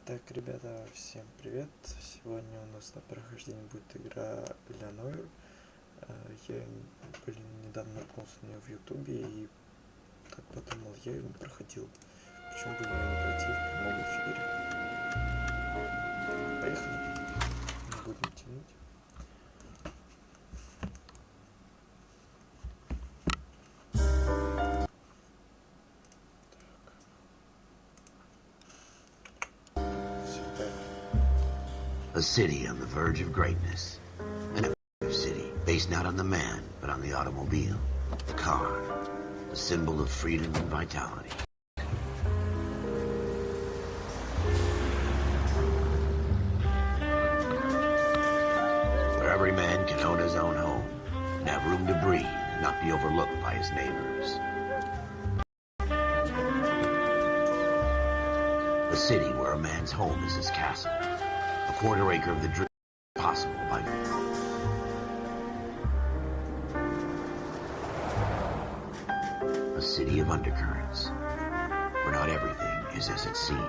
Так, ребята, всем привет! Сегодня у нас на прохождении будет игра Иллинойр. Я, недавно наткнулся на нее в ютубе и так подумал, я ее не проходил. Почему бы ее не пройти в прямом эфире? Поехали! Не будем тянуть. A city on the verge of greatness. An effective city based not on the man, but on the automobile. The car. The symbol of freedom and vitality. Where every man can own his own home and have room to breathe and not be overlooked by his neighbors. A city where a man's home is his castle. A quarter acre of the dream possible by a city of undercurrents, where not everything is as it seems.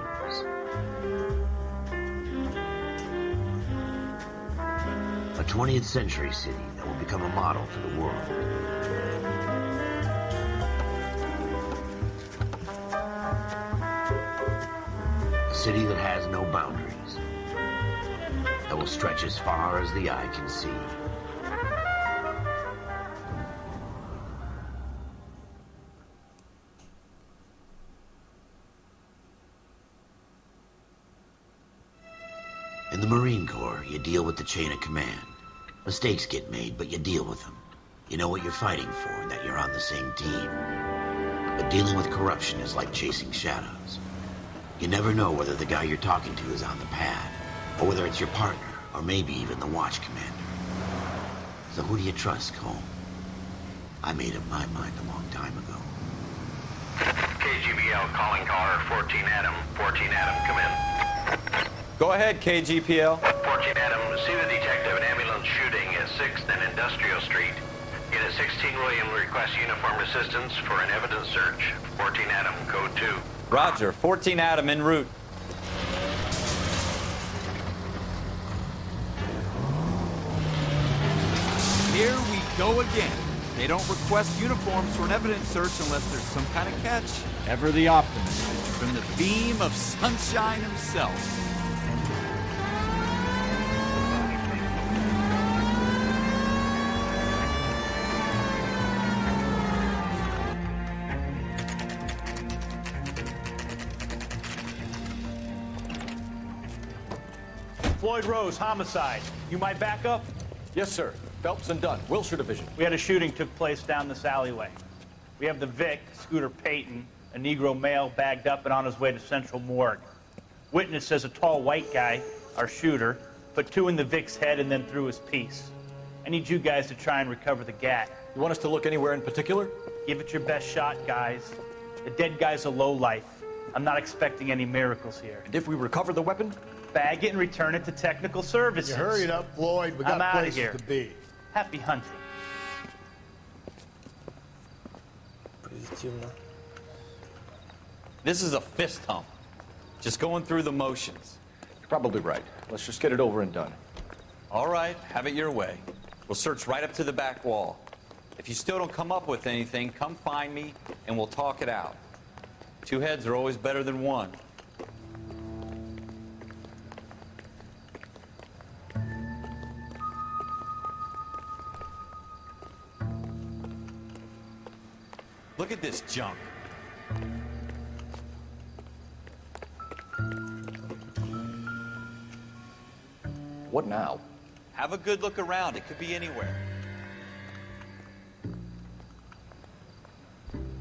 A 20th century city that will become a model for the world. A city that has no boundaries. That will stretch as far as the eye can see. In the Marine Corps, you deal with the chain of command. Mistakes get made, but you deal with them. You know what you're fighting for and that you're on the same team. But dealing with corruption is like chasing shadows. You never know whether the guy you're talking to is on the pad, or whether it's your partner, or maybe even the watch commander. So who do you trust, Cole? I made up my mind a long time ago. KGBL calling caller 14 Adam. 14 Adam, come in. Go ahead, KGPL. 14 Adam, see the detective, an ambulance shooting at 6th and Industrial Street. Unit 16 William requests uniformed assistance for an evidence search. 14 Adam, code 2. Roger, 14 Adam en route. Here we go again. They don't request uniforms for an evidence search unless there's some kind of catch. Ever the optimist. From the beam of sunshine himself. Floyd Rose, homicide. You my backup? Yes, sir. Phelps and Dunn, Wilshire Division. We had a shooting took place down this alleyway. We have the Vic, Scooter Payton, a Negro male bagged up and on his way to Central Morgue. Witness says a tall white guy, our shooter, put two in the Vic's head and then threw his piece. I need you guys to try and recover the gat. You want us to look anywhere in particular? Give it your best shot, guys. The dead guy's a lowlife. I'm not expecting any miracles here. And if we recover the weapon? Bag it and return it to technical services. You hurry it up, Floyd. We got I'm outta places here. to be. Happy hunting. Позитивно. This is a fist hump. Just going through the motions. You're probably right. Let's just get it over and done. All right, have it your way. We'll search right up to the back wall. If you still don't come up with anything, come find me and we'll talk it out. Two heads are always better than one. Look at this junk. What now? Have a good look around. It could be anywhere.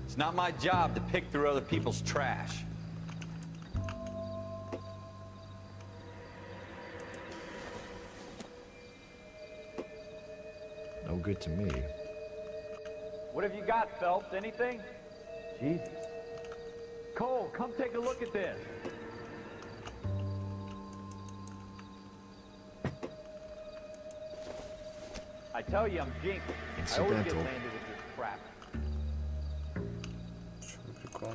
It's not my job to pick through other people's trash. No good to me. What have you got, Phelps? Anything? Jesus. Cole, come take a look at this. I tell you, I'm jinxed. I always get Incidental. landed with this crap. Что прикол?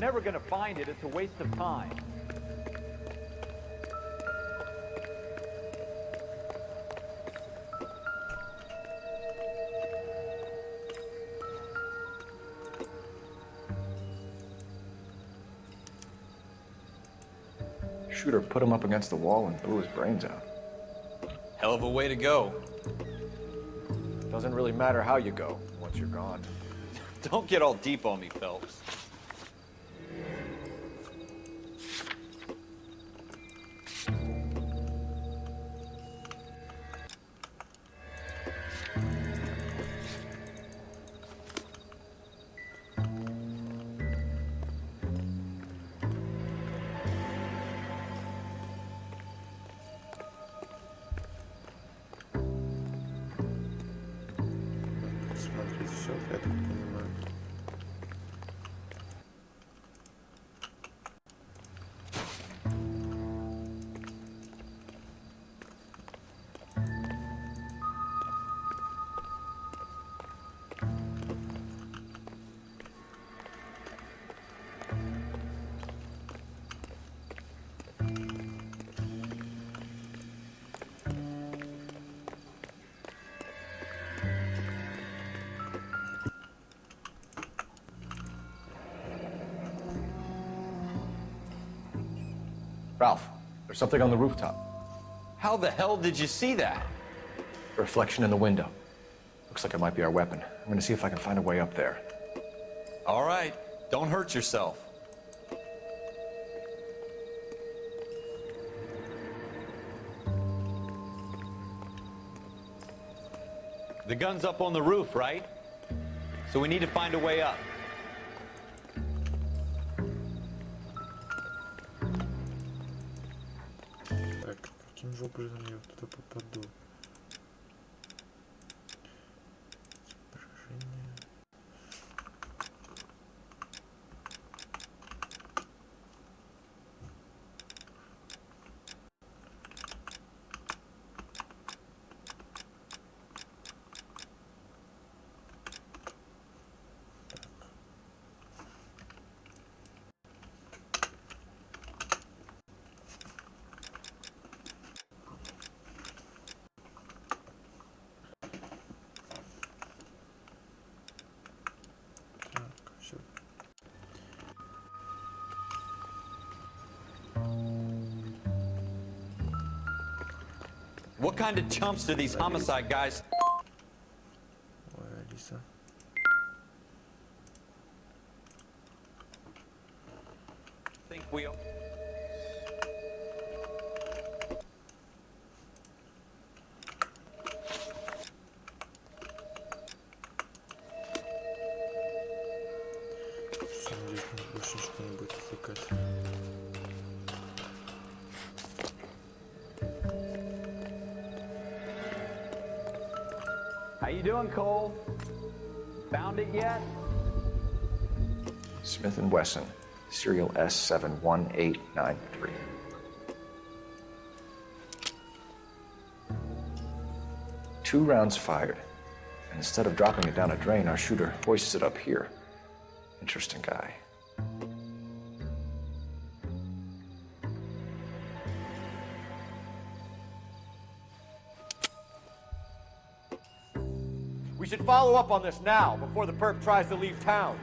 never gonna find it. It's a waste of time. Shooter put him up against the wall and blew his brains out. Hell of a way to go. Doesn't really matter how you go once you're gone. Don't get all deep on me, Phelps. Смотреть все, я так понимаю. Ralph, there's something on the rooftop. How the hell did you see that? A reflection in the window. Looks like it might be our weapon. I'm gonna see if I can find a way up there. All right, don't hurt yourself. The gun's up on the roof, right? So we need to find a way up. Так, каким же образом я туда попаду? Изображение. Так, все. What kind of chumps do these homicide guys Ой, Алиса. think we... Все, надеюсь, нас больше ничего не будет отвлекать. How you doing, Cole? Found it yet? Smith & Wesson, serial S71893. Two rounds fired. And instead of dropping it down a drain, our shooter hoists it up here. Interesting guy. We should follow up on this now, before the perp tries to leave town.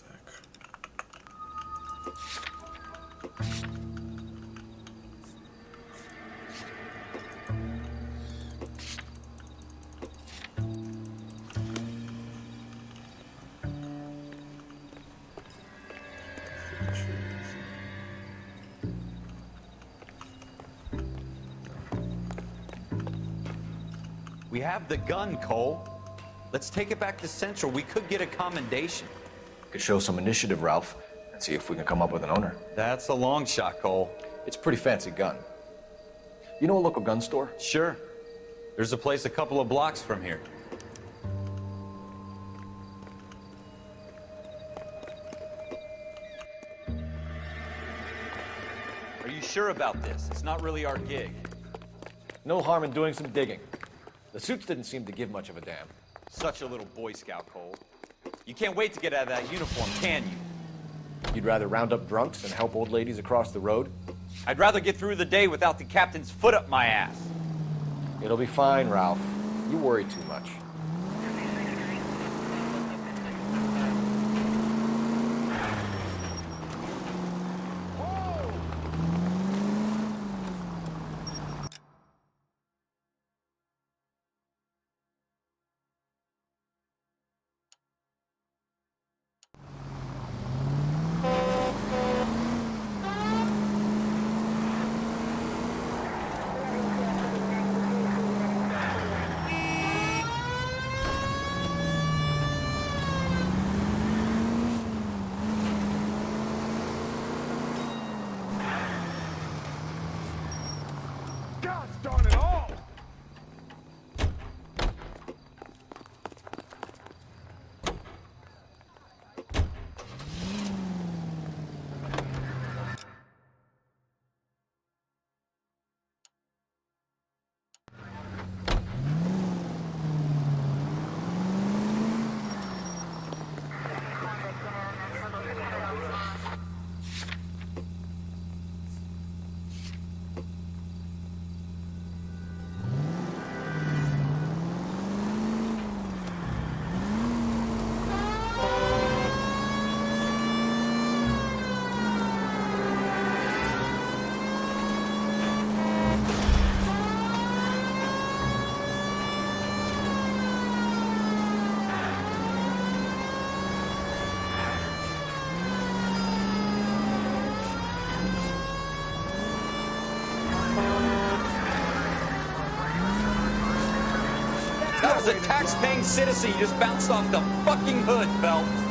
Так. We have the gun, Cole. Let's take it back to Central. We could get a commendation. Could show some initiative, Ralph, and see if we can come up with an owner. That's a long shot, Cole. It's a pretty fancy gun. You know a local gun store? Sure. There's a place a couple of blocks from here. sure about this. It's not really our gig. No harm in doing some digging. The suits didn't seem to give much of a damn. Such a little Boy Scout, Cole. You can't wait to get out of that uniform, can you? You'd rather round up drunks and help old ladies across the road? I'd rather get through the day without the captain's foot up my ass. It'll be fine, Ralph. You worry too much. That was a tax-paying citizen you just bounced off the fucking hood, Phelps.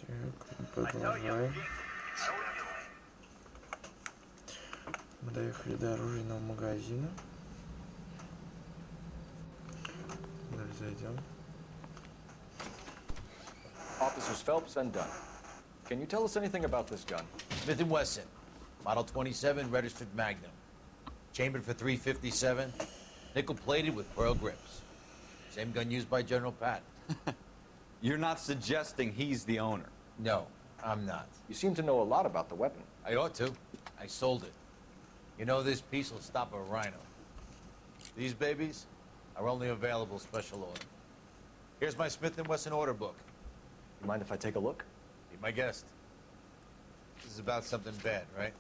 Так, продолжаем. Мы доехали до оружейного магазина. Далее зайдем. Officers Phelps and Dunn. Can you tell us anything about this gun? Smith & Wesson, Model 27, registered Magnum. Chambered for .357, nickel-plated with pearl grips. Same gun used by General Patton. You're not suggesting he's the owner. No, I'm not. You seem to know a lot about the weapon. I ought to. I sold it. You know, this piece will stop a rhino. These babies are only available special order. Here's my Smith & Wesson order book. You mind if I take a look? Be my guest. This is about something bad, right?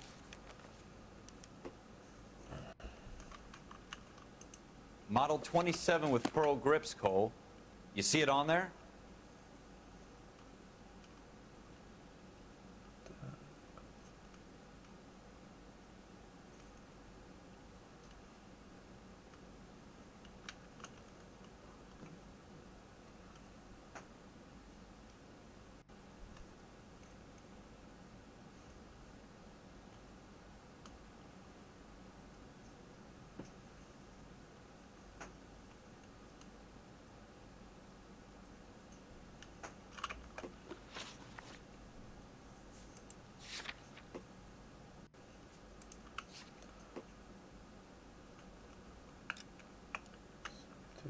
Model 27 with pearl grips, Cole. You see it on there?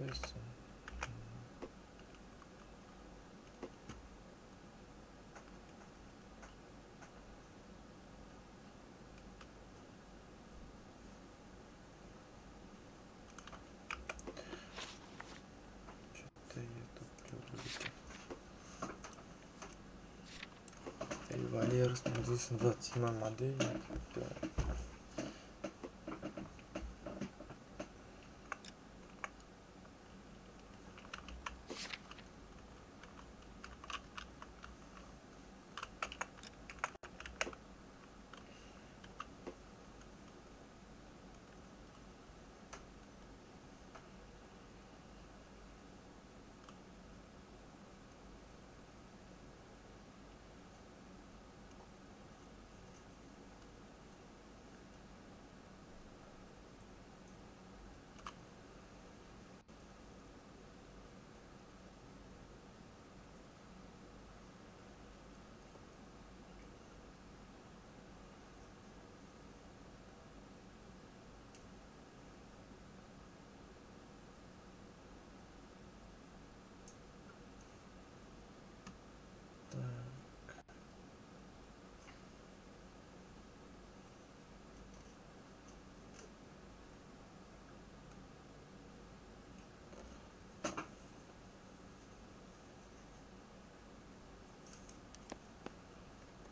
Вессон. Что-то я тут привык. Револьвер расположился на 27 модели.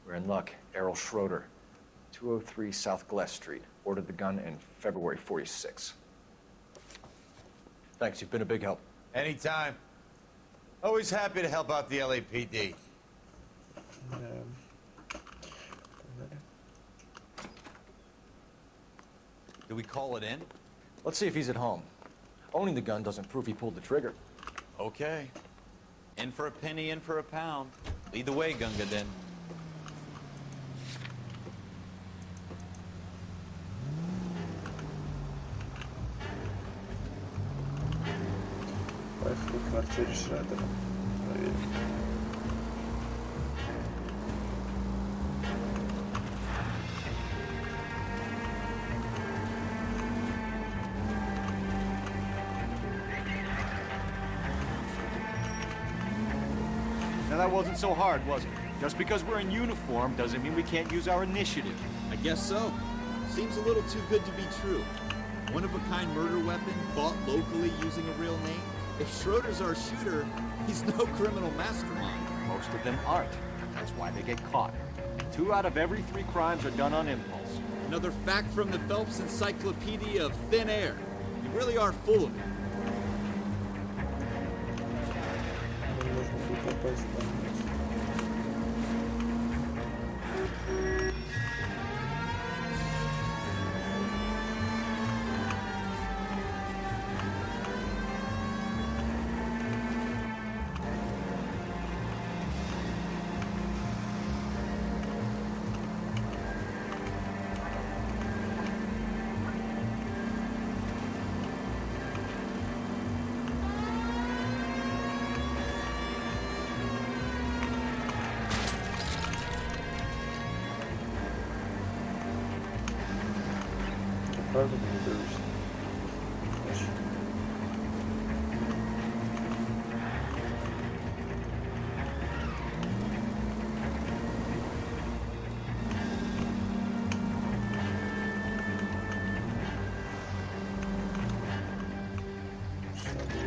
We're in luck. Errol Schroeder, 203 South Glass Street. Ordered the gun in February 46. Thanks, you've been a big help. Anytime. Always happy to help out the LAPD. Погнали. Do we call it in? Let's see if he's at home. Owning the gun doesn't prove he pulled the trigger. Okay. In for a penny, in for a pound. Lead the way, Gunga Din. Поехали к квартире Шредера. Проверим. Now that wasn't so hard, was it? Just because we're in uniform doesn't mean we can't use our initiative. I guess so. Seems a little too good to be true. One-of-a-kind murder weapon bought locally using a real name? If Schroeder's our shooter, he's no criminal mastermind. Most of them aren't. That's why they get caught. 2 out of every 3 crimes are done on impulse. Another fact from the Phelps Encyclopedia of Thin Air. You really are full of it. Нам нужно будет попасть на место. Правда не боюсь. Значит, шаблон.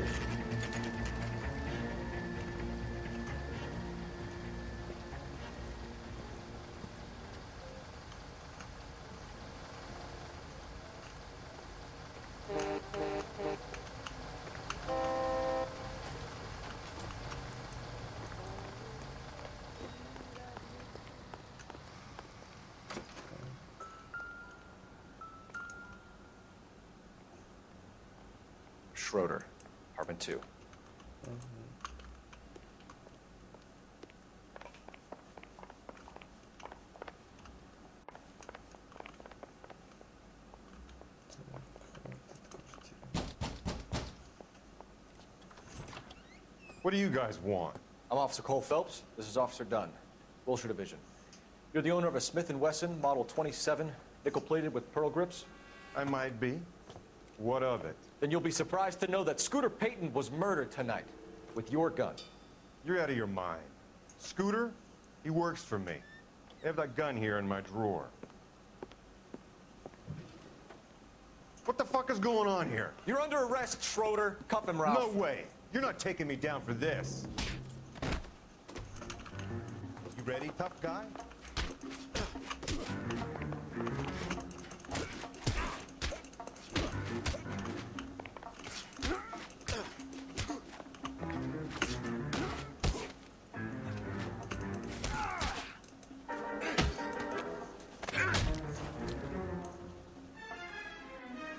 Schroeder, apartment 2. Так, вот эта квартира. What do you guys want? I'm Officer Cole Phelps. This is Officer Dunn, Wilshire Division. You're the owner of a Smith & Wesson Model 27, nickel-plated with pearl grips? I might be. What of it? Then you'll be surprised to know that Scooter Payton was murdered tonight with your gun. You're out of your mind. Scooter? He works for me. I have that gun here in my drawer. What the fuck is going on here? You're under arrest, Schroeder. Cuff him, Ralph. No way. You're not taking me down for this. You ready, tough guy?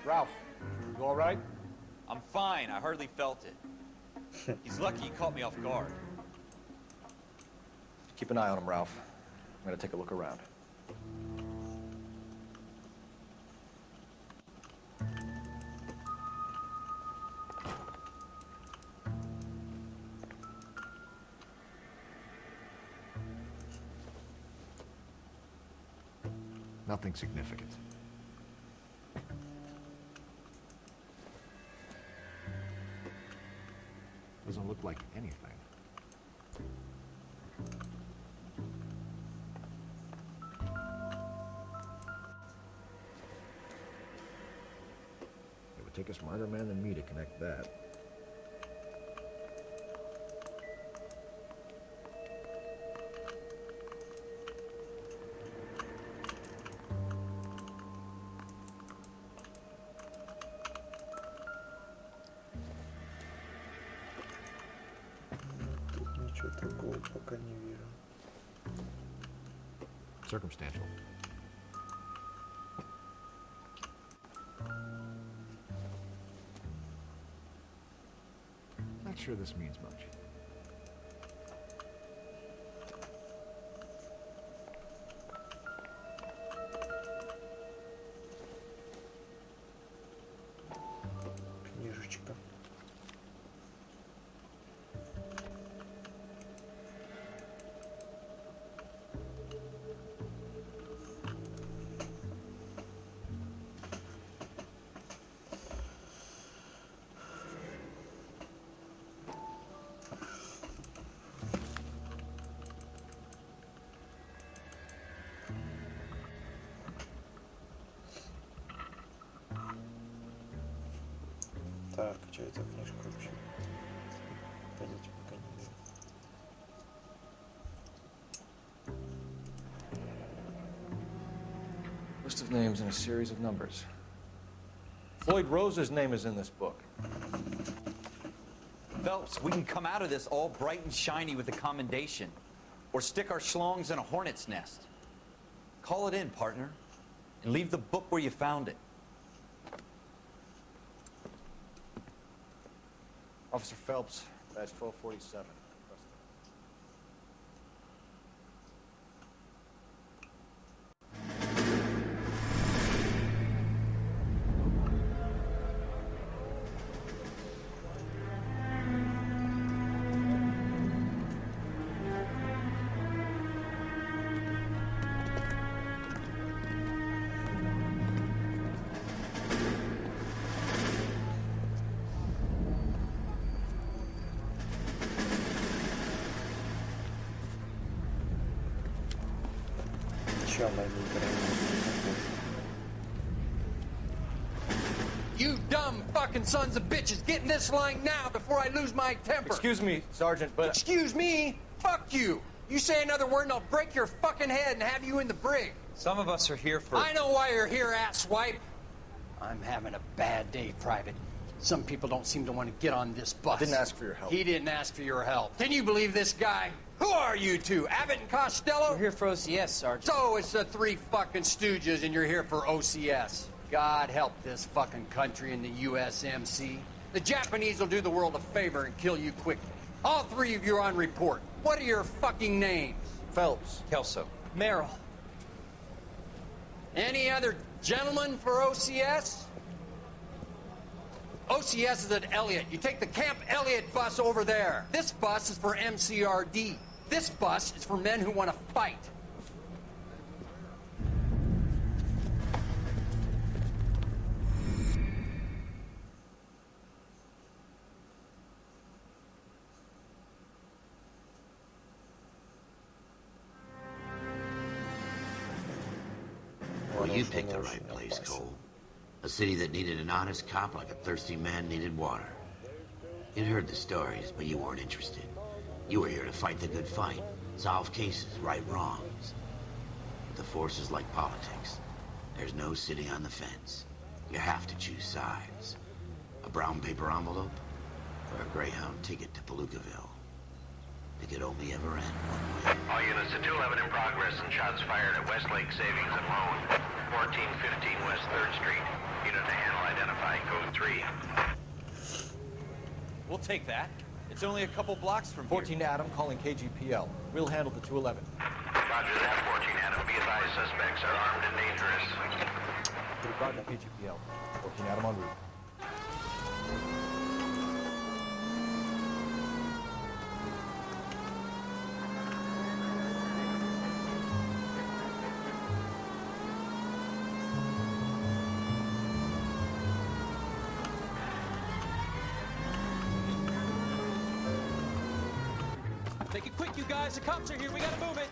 Ralph, you all right? I'm fine. I hardly felt it. He's lucky he caught me off guard. Keep an eye on him, Ralph. I'm gonna take a look around. Nothing significant. Doesn't look like anything. It would take a smarter man than me to connect that. Тут ничего такого пока не вижу. Circumstantial. Not sure this means much. Книжечка. Так, что это книжка вообще? Понять пока не даю. List of names and a series of numbers. Floyd Rose's name is in this book. Phelps, we can come out of this all bright and shiny with a commendation. Or stick our schlongs in a hornet's nest. Call it in, partner. And leave the book where you found it. Officer Phelps, badge 1247. Чё мы не играем? You dumb fucking sons of bitches, get in this line now before I lose my temper. Excuse me, Sergeant, but... Excuse me? Fuck you. You say another word and I'll break your fucking head and have you in the brig. Some of us are here for... I know why you're here, asswipe. I'm having a bad day, Private. Some people don't seem to want to get on this bus. Didn't ask for your help. He didn't ask for your help. Can you believe this guy? Who are you two? Abbott and Costello? We're here for OCS, Sergeant. So it's the three fucking stooges and you're here for OCS. God help this fucking country and the USMC. The Japanese will do the world a favor and kill you quickly. All three of you are on report. What are your fucking names? Phelps. Kelso. Merrill. Any other gentlemen for OCS? OCS is at Elliott. You take the Camp Elliott bus over there. This bus is for MCRD. This bus is for men who want to fight. you picked the right place, Cole. A city that needed an honest cop like a thirsty man needed water. You'd heard the stories, but you weren't interested. You were here to fight the good fight, solve cases, right wrongs. But the force is like politics. There's no sitting on the fence. You have to choose sides. A brown paper envelope, or a Greyhound ticket to Palookaville. It could only ever end one way. All units to 211 in progress and shots fired at Westlake Savings and Loan, 1415 West 3rd Street. Unit to handle identify code 3. We'll take that. It's only a couple blocks from here. 14 Adam calling KGPL. We'll handle the 211. Roger that, 14 Adam. Be advised, suspects are armed and dangerous. Roger, KGPL. 14 Adam en route. Make it quick, you guys. The cops are here. We gotta move it.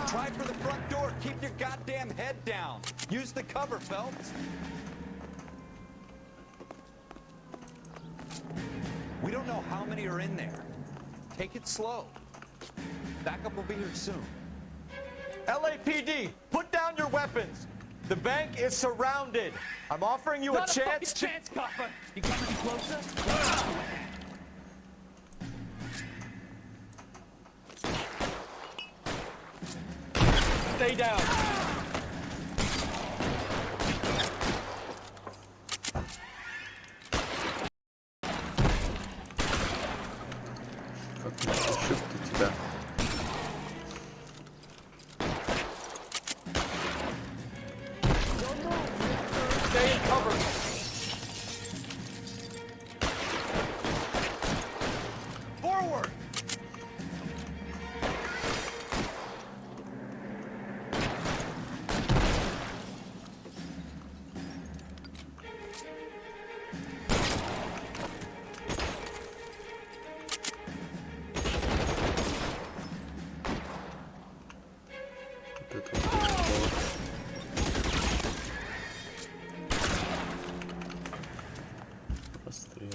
Try for the front door. Keep your goddamn head down. Use the cover, Phelps. We don't know how many are in there. Take it slow. Backup will be here soon. LAPD, put down your weapons. The bank is surrounded. I'm offering you Not a chance to... chance, copper. You coming any closer? Stay down. Как можно ошибку тебя? Stay in cover. Forward.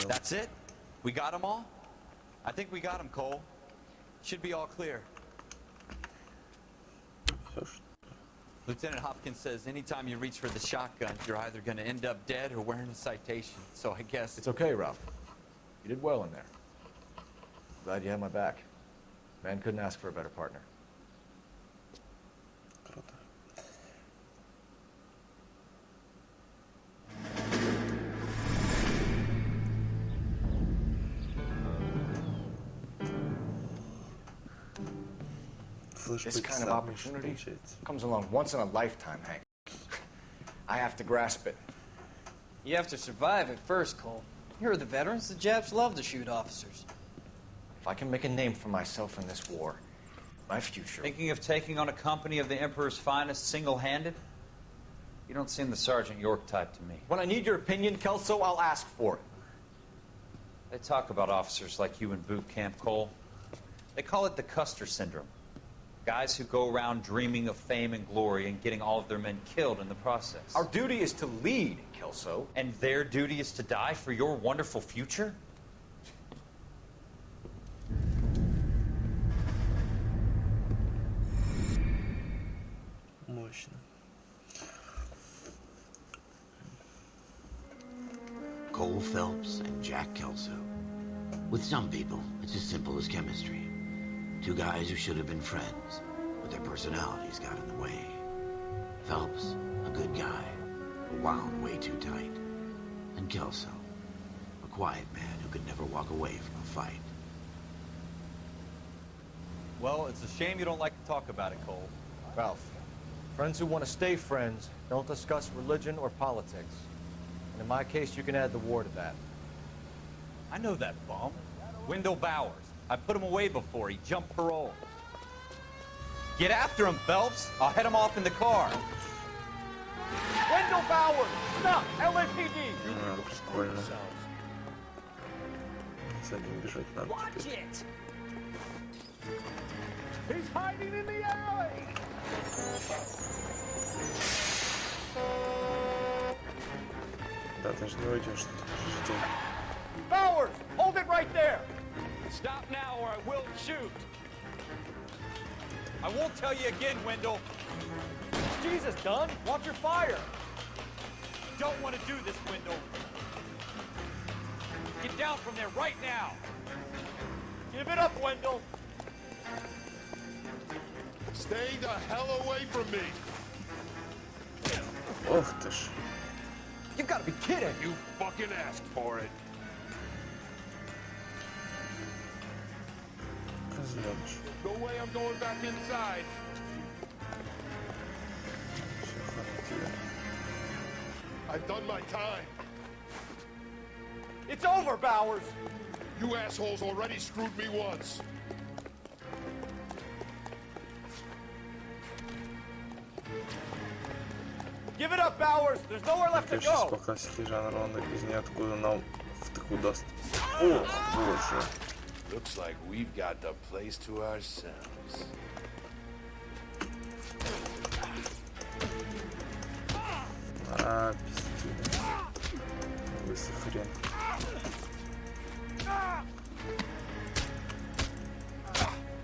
That's it? We got them all? I think we got them, Cole. Should be all clear. Lieutenant Hopkins says anytime you reach for the shotgun, you're either going to end up dead or wearing a citation. So I guess... It's okay, Ralph. You did well in there. Glad you had my back. Man couldn't ask for a better partner. This kind of opportunity comes along once in a lifetime, Hank. I have to grasp it. You have to survive it first, Cole. Here are the veterans. The Japs love to shoot officers. If I can make a name for myself in this war, my future... Thinking of taking on a company of the Emperor's finest single-handed? You don't seem the Sergeant York type to me. When I need your opinion, Kelso, I'll ask for it. They talk about officers like you in boot camp, Cole. They call it the Custer Syndrome. Guys who go around dreaming of fame and glory and getting all of their men killed in the process. Our duty is to lead, Kelso. And their duty is to die for your wonderful future? Мощно. Cole Phelps and Jack Kelso. With some people, it's as simple as chemistry. Two guys who should have been friends, but their personalities got in the way. Phelps, a good guy, but wound way too tight. And Kelso, a quiet man who could never walk away from a fight. Well, it's a shame you don't like to talk about it, Cole. Ralph, friends who want to stay friends don't discuss religion or politics. And in my case, you can add the war to that. I know that bum. Wendell Bowers. I put him away before. He jumped parole. Get after him, Phelps. I'll head him off in the car. Wendell Bowers! Stop! LAPD! Прикольно. За ним бежать надо теперь. He's hiding in the alley! Да, ты же не уйдешь, что ты жди. Bowers! Hold it right there! Stop now or I will shoot. I won't tell you again, Wendell. Jesus, Dunn! Watch your fire! Don't want to do this, Wendell. Get down from there right now. Give it up, Wendell! Stay the hell away from me! Ох ты ж. You gotta be kidding! You fucking asked for it. Козлёныш. No way I'm going back inside. Всё, хватит тебя. I've done my time. It's over, Bowers! You assholes already screwed me once. Give it up, Bowers! There's nowhere left to Это сейчас go! по классике жанра, он из ниоткуда нам втыку даст. О, боже. Looks like we've got the place to ourselves. А, пиздец. Лысый хрен.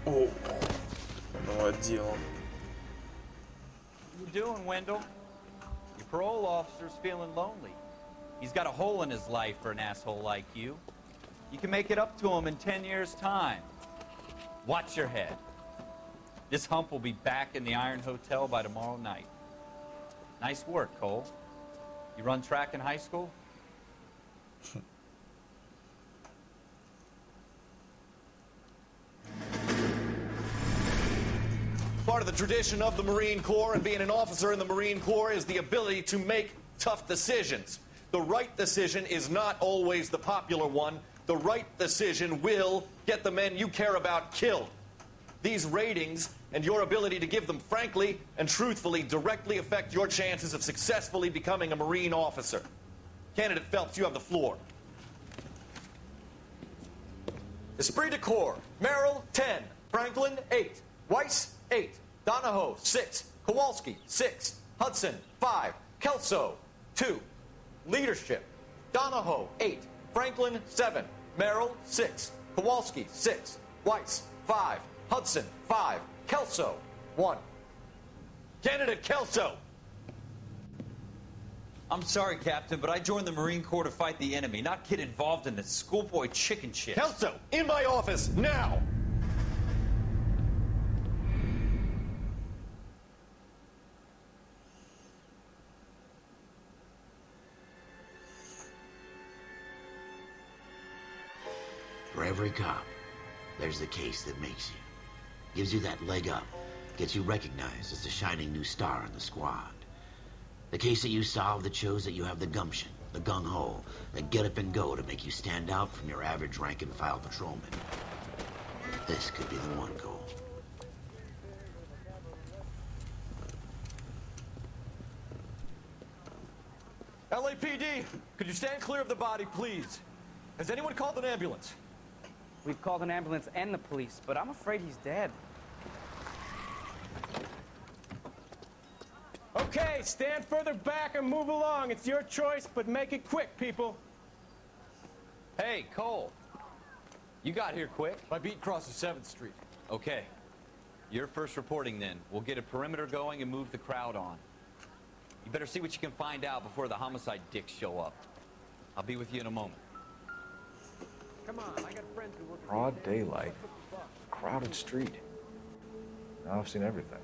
О, ну отделал. What you doing, Wendell? Your parole officer's feeling lonely. He's got a hole in his life for an asshole like you. You can make it up to him in 10 years' time. Watch your head. This hump will be back in the Iron Hotel by tomorrow night. Nice work, Cole. You run track in high school? Part of the tradition of the Marine Corps and being an officer in the Marine Corps is the ability to make tough decisions. The right decision is not always the popular one. The right decision will get the men you care about killed. These ratings and your ability to give them frankly and truthfully directly affect your chances of successfully becoming a Marine officer. Candidate Phelps, you have the floor. Esprit de Corps, Merrill, 10. Franklin, 8. Weiss, 8. Donahoe, 6. Kowalski, 6. Hudson, 5. Kelso, 2. Leadership, Donahoe, 8. Franklin, 7. Merrill, 6. Kowalski, 6. Weiss, 5. Hudson, 5. Kelso, 1. Candidate Kelso! I'm sorry, Captain, but I joined the Marine Corps to fight the enemy, not get involved in this schoolboy chicken shit. Kelso, in my office, now! For every cop, there's the case that makes you. Gives you that leg up. Gets you recognized as the shining new star in the squad. The case that you solve that shows that you have the gumption, the gung-ho, the get up and go to make you stand out from your average rank-and-file patrolman. This could be the one, Cole. LAPD, could you stand clear of the body, please? Has anyone called an ambulance? We've called an ambulance and the police, but I'm afraid he's dead. Okay, stand further back and move along. It's your choice, but make it quick, people. Hey, Cole. You got here quick. My beat crosses 7th Street. Okay. You're first reporting then. We'll get a perimeter going and move the crowd on. You better see what you can find out before the homicide dicks show up. I'll be with you in a moment. Come on, I got friends who work. Broad daylight. Crowded street. Now I've seen everything.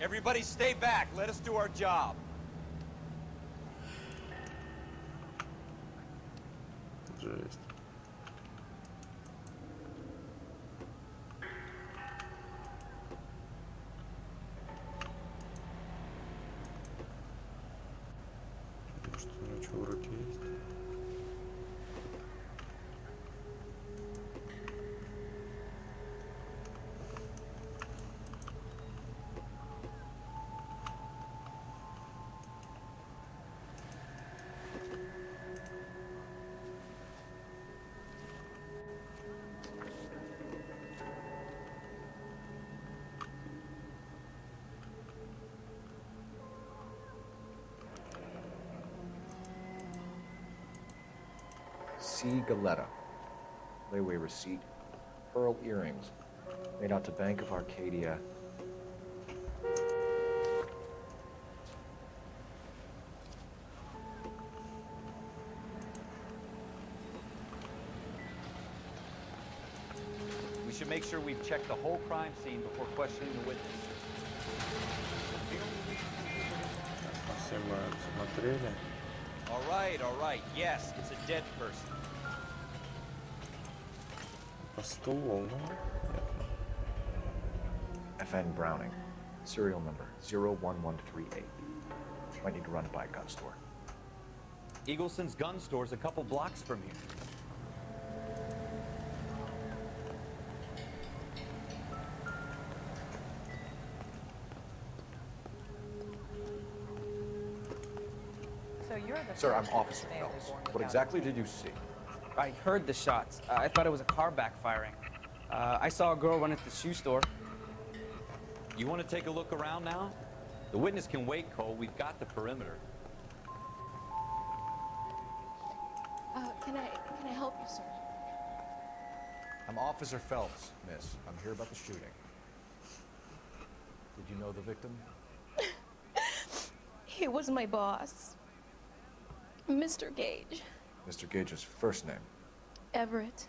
Everybody stay back. Let us do our job. Жесть. C. Galetta. Layaway receipt. Pearl earrings. Made out to Bank of Arcadia. We should make sure we've checked the whole crime scene before questioning the witness. Все мы смотрели. All right. Yes, it's a dead person. По стулу, ну, нет. FN Browning. Serial number 01138. Might need to run it by a gun store. Eagleson's gun store's a couple blocks from here. So you're the Sir, I'm first Officer family Phelps. born What without- exactly did you see? I heard the shots. I thought it was a car backfiring. I saw a girl run into the shoe store. You want to take a look around now? The witness can wait, Cole. We've got the perimeter. Can I help you, sir? I'm Officer Phelps, miss. I'm here about the shooting. Did you know the victim? He was my boss, Mr. Gage. Mr. Gage's first name. Everett.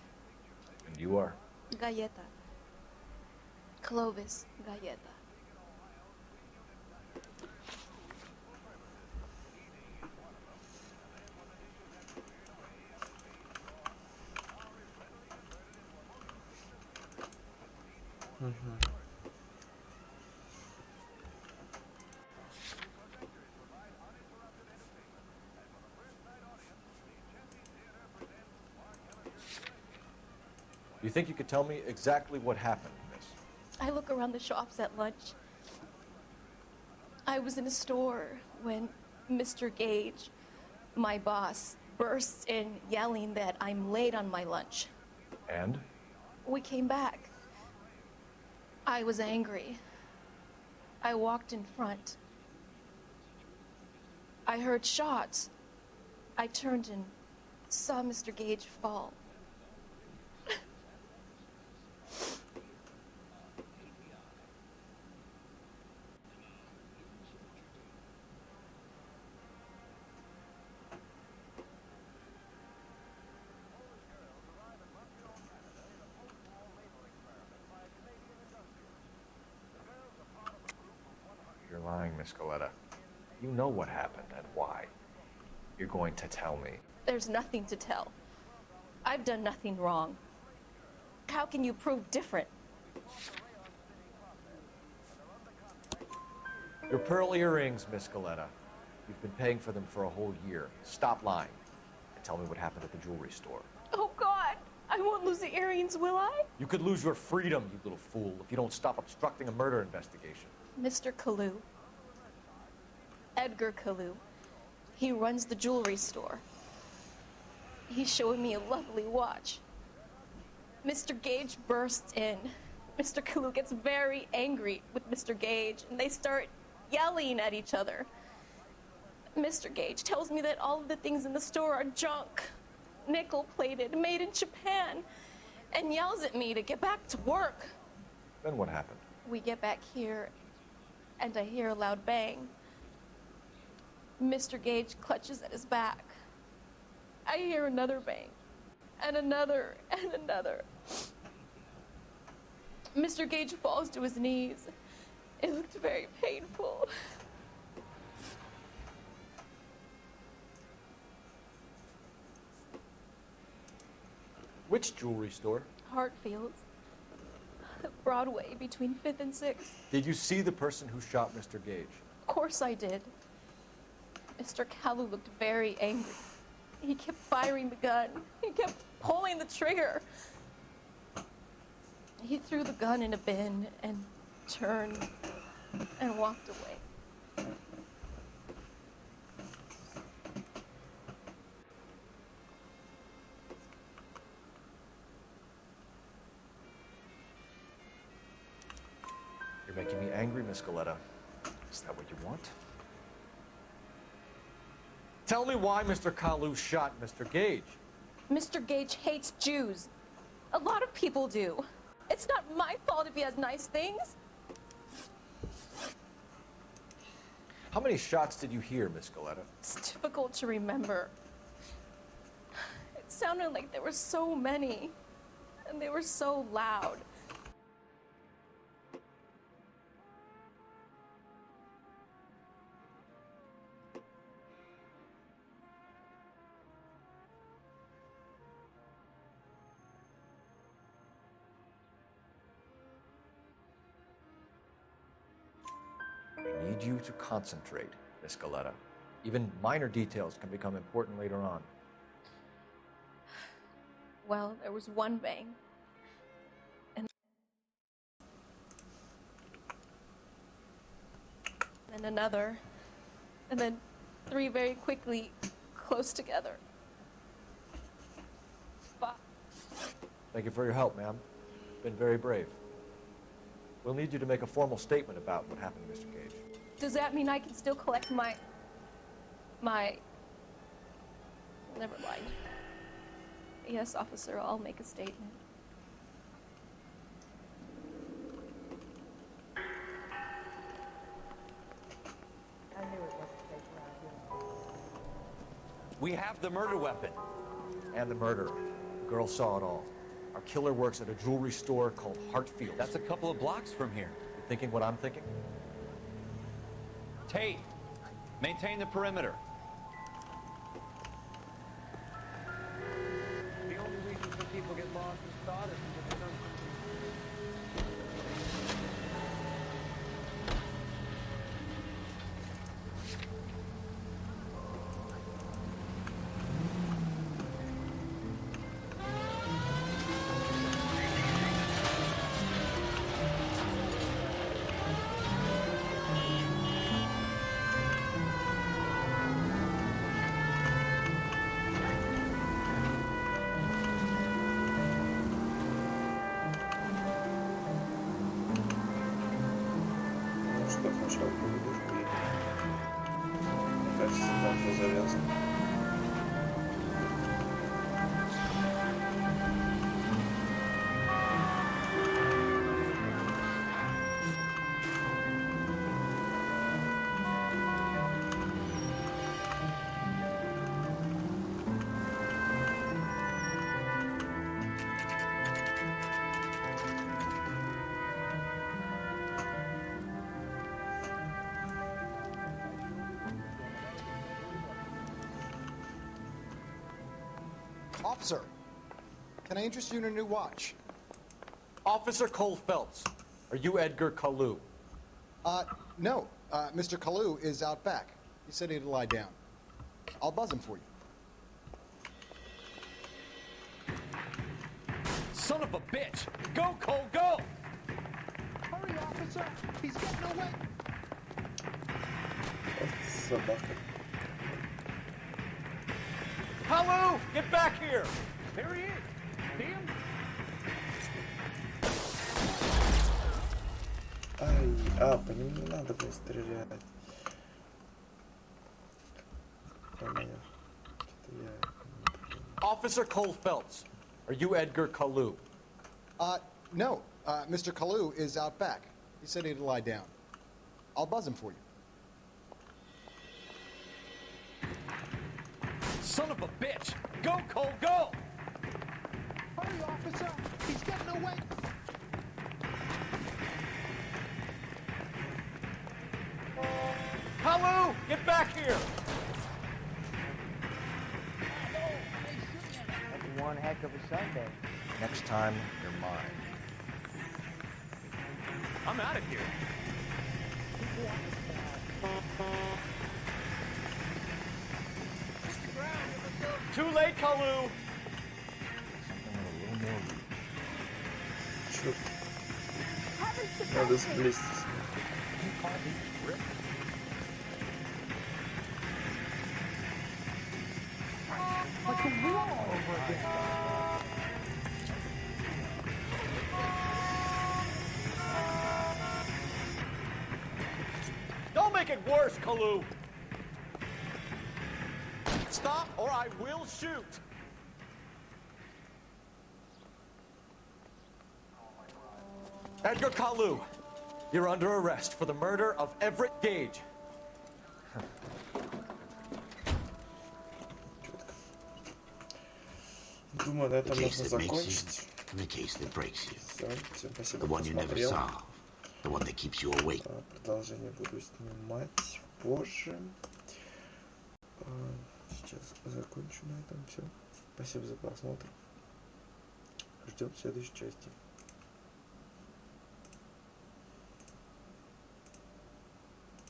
And you are? Galleta. Clovis Galleta. You think you could tell me exactly what happened, miss? I look around the shops at lunch. I was in a store when Mr. Gage, my boss, bursts in yelling that I'm late on my lunch. And? We came back. I was angry. I walked in front. I heard shots. I turned and saw Mr. Gage fall. You're lying, Miss Galetta. You know what happened and why. You're going to tell me. There's nothing to tell. I've done nothing wrong. How can you prove different? Your pearl earrings, Miss Galetta. You've been paying for them for a whole year. Stop lying and tell me what happened at the jewelry store. Oh, God! I won't lose the earrings, will I? You could lose your freedom, you little fool, if you don't stop obstructing a murder investigation. Mr. Kalu. Edgar Kalu. He runs the jewelry store. He's showing me a lovely watch. Mr. Gage bursts in. Mr. Kalu gets very angry with Mr. Gage, and they start yelling at each other. Mr. Gage tells me that all of the things in the store are junk, nickel-plated, made in Japan, and yells at me to get back to work. Then what happened? We get back here, and I hear a loud bang. Mr. Gage clutches at his back. I hear another bang, and another, and another. Mr. Gage falls to his knees. It looked very painful. Which jewelry store? Hartfield's. Broadway, between 5th and 6th. Did you see the person who shot Mr. Gage? Of course I did. Mr. Kalu looked very angry. He kept firing the gun. He kept pulling the trigger. He threw the gun in a bin and turned and walked away. You're making me angry, Miss Galetta. Is that what you want? Tell me why Mr. Kalu shot Mr. Gage. Mr. Gage hates Jews. A lot of people do. It's not my fault if he has nice things. How many shots did you hear, Miss Galetta? It's difficult to remember. It sounded like there were so many, and they were so loud. I need you to concentrate, Miss Galetta. Even minor details can become important later on. Well, there was one bang. And then another. And then 3 very quickly, close together. Fuck. Thank you for your help, ma'am. Been very brave. We'll need you to make a formal statement about what happened to Mr. Gage. Does that mean I can still collect my... Never mind. Yes, officer, I'll make a statement. We have the murder weapon. And the murderer. The girl saw it all. Our killer works at a jewelry store called Hartfield. That's a couple of blocks from here. You thinking what I'm thinking? Tate, maintain the perimeter. The only reason some people get lost in thought is because they don't. Что сначала поведешь, блин? Мне кажется, там все завязано. Officer, can I interest you in a new watch? Officer Cole Phelps, are you Edgar Kalu? No. Mr. Kalu is out back. He said he'd lie down. I'll buzz him for you. Son of a bitch! Go, Cole, go! Hurry, officer! He's getting away! Собака. Kalu, get back here! There he is. See him? Ай, по ним не надо было стрелять. Officer Cole Phelps, are you Edgar Kalu? No. Mr. Kalu is out back. He said he'd lie down. I'll buzz him for you. Son of a bitch! Go, Cole, go! Hurry, officer! He's getting away! Kalu, get back here! That's one heck of a Sunday. Next time, you're mine. I'm out of here. Too late, Kalu! Чё? Надо сблизиться. Like a wall over again. Don't make it worse, Kalu! Stop or I will shoot! Edgar Kalu, you're under arrest for the murder of Everett Gage. Думаю, на The этом case можно that makes you, закончить. and the case that breaks you. Все, всем спасибо, The кто one you never смотрел. saw. The one that keeps you awake. Продолжение буду снимать позже. Сейчас закончу на этом все. Спасибо за просмотр. Ждем следующей части.